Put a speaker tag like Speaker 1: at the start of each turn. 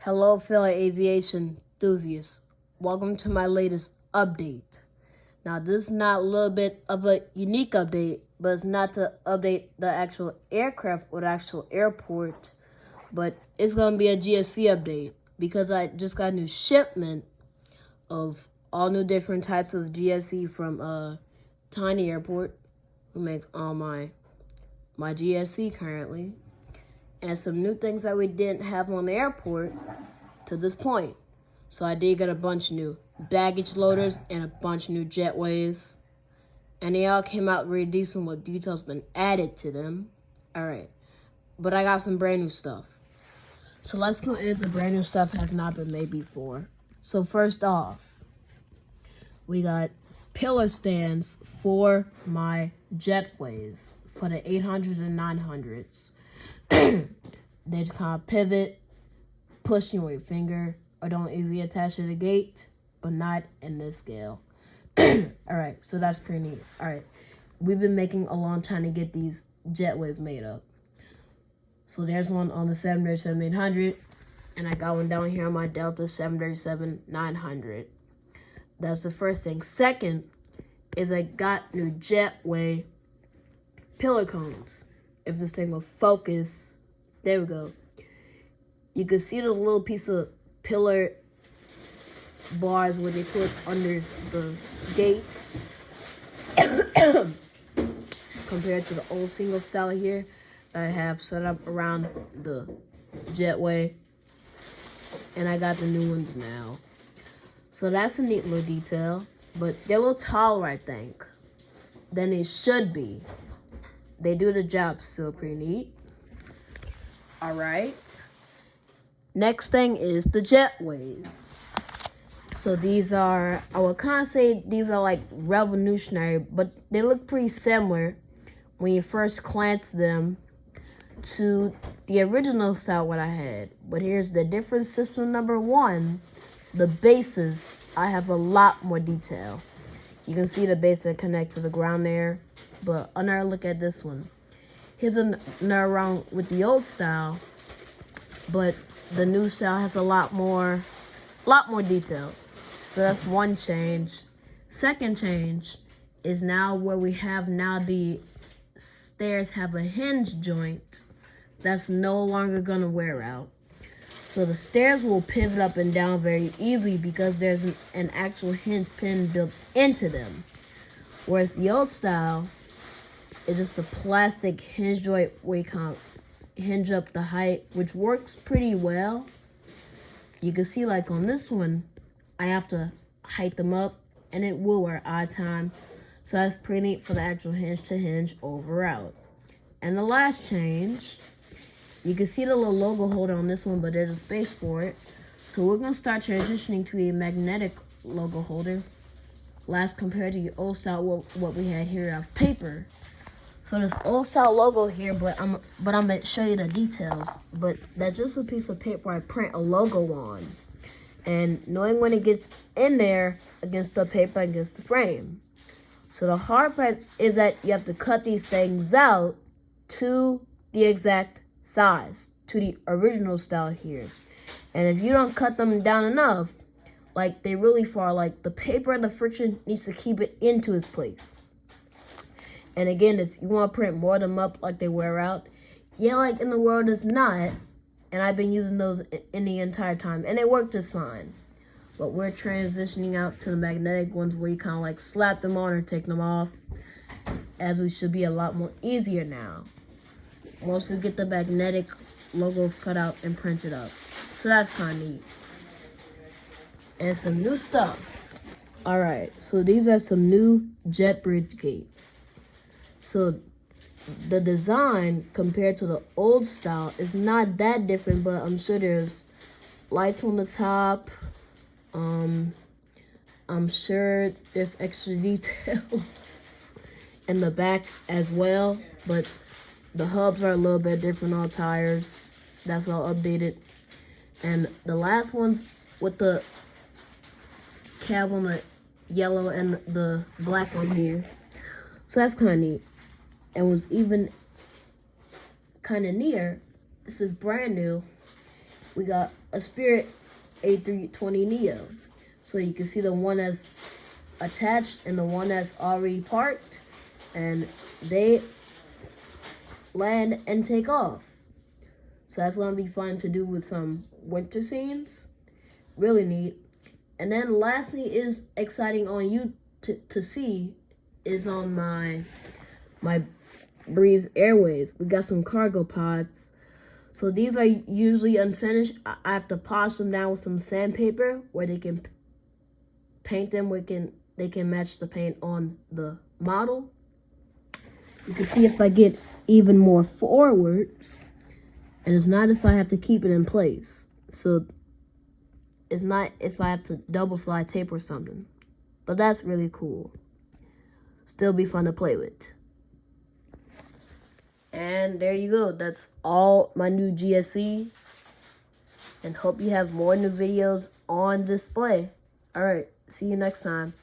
Speaker 1: Hello, fellow aviation enthusiasts. Welcome to my latest update. Now, this is not a little bit of a unique update, but it's not to update the actual aircraft or the actual airport, but it's going to be a GSC update because I just got a new shipment of all new different types of GSC from Tiny Airport, who makes all my GSC currently, and some new things that we didn't have on the airport to this point. So I did get a bunch of new baggage loaders and a bunch of new jetways, and they all came out really decent with details been added to them. Alright, but I got some brand new stuff. So let's go into the brand new stuff has not been made before. So first off, we got pillar stands for my jetways for the 800s and 900s. They just kind of pivot, pushing with your finger, or don't easily attach to the gate, but not in this scale. Alright, so that's pretty neat. Alright, we've been making a long time to get these jetways made up. So there's one on the 737-800, and I got one down here on my Delta 737-900. That's the first thing. Second is I got new jetway pillar cones. If this thing will focus, there we go. You can see the little piece of pillar bars where they put under the gates compared to the old single style here that I have set up around the jetway, and I got the new ones now. So that's a neat little detail, but they're a little taller, I think, than they should be. They do the job still pretty neat. Alright. Next thing is the jetways. So these are, I would kind of say these are like revolutionary, but they look pretty similar when you first glance them to the original style what I had. But here's the difference. System number one, the bases, I have a lot more detail. You can see the base that connects to the ground there. But another look at this one. Here's another round with the old style, but the new style has a lot more detail. So that's one change. Second change is now where we have now the stairs have a hinge joint that's no longer gonna wear out. So the stairs will pivot up and down very easily because there's an actual hinge pin built into them. Whereas the old style is just a plastic hinge joint where you can hinge up the height, which works pretty well. You can see like on this one, I have to height them up and it will wear odd time. So that's pretty neat for the actual hinge to hinge over out. And the last change, you can see the little logo holder on this one, but there's a space for it. So we're gonna start transitioning to a magnetic logo holder. Last compared to the old style, what we had here of paper. So this old style logo here, but I'm gonna show you the details. But that's just a piece of paper I print a logo on, and knowing when it gets in there against the paper against the frame. So the hard part is that you have to cut these things out to the exact size, to the original style here. And if you don't cut them down enough, like they really far, like the paper and the friction needs to keep it into its place. And again, if you want to print more of them up like they wear out, yeah, like in the world is not. And I've been using those in the entire time, and they work just fine. But we're transitioning out to the magnetic ones where you kind of like slap them on or take them off, as we should be a lot more easier now. Once we get the magnetic logos cut out and printed up. So that's kind of neat. And some new stuff. Alright, so these are some new jet bridge gates. So the design compared to the old style is not that different, but I'm sure there's lights on the top. I'm sure there's extra details in the back as well, but the hubs are a little bit different on tires. That's all updated. And the last ones with the cab on the yellow and the black one here. So that's kind of neat. And was even kind of near. This is brand new. we got a Spirit A320 Neo. So you can see the one that's attached and the one that's already parked, and they land and take off. So that's gonna be fun to do with some winter scenes. Really neat. And then lastly is exciting on you to see is on my Breeze Airways. We got some cargo pods. So these are usually unfinished. I have to polish them down with some sandpaper where they can paint them. They can match the paint on the model. You can see if I get even more forwards, and it's not if I have to keep it in place. So it's not if I have to double slide tape or something. But that's really cool. Still be fun to play with. And there you go. That's all my new GSE. And hope you have more new videos on display. Alright, see you next time.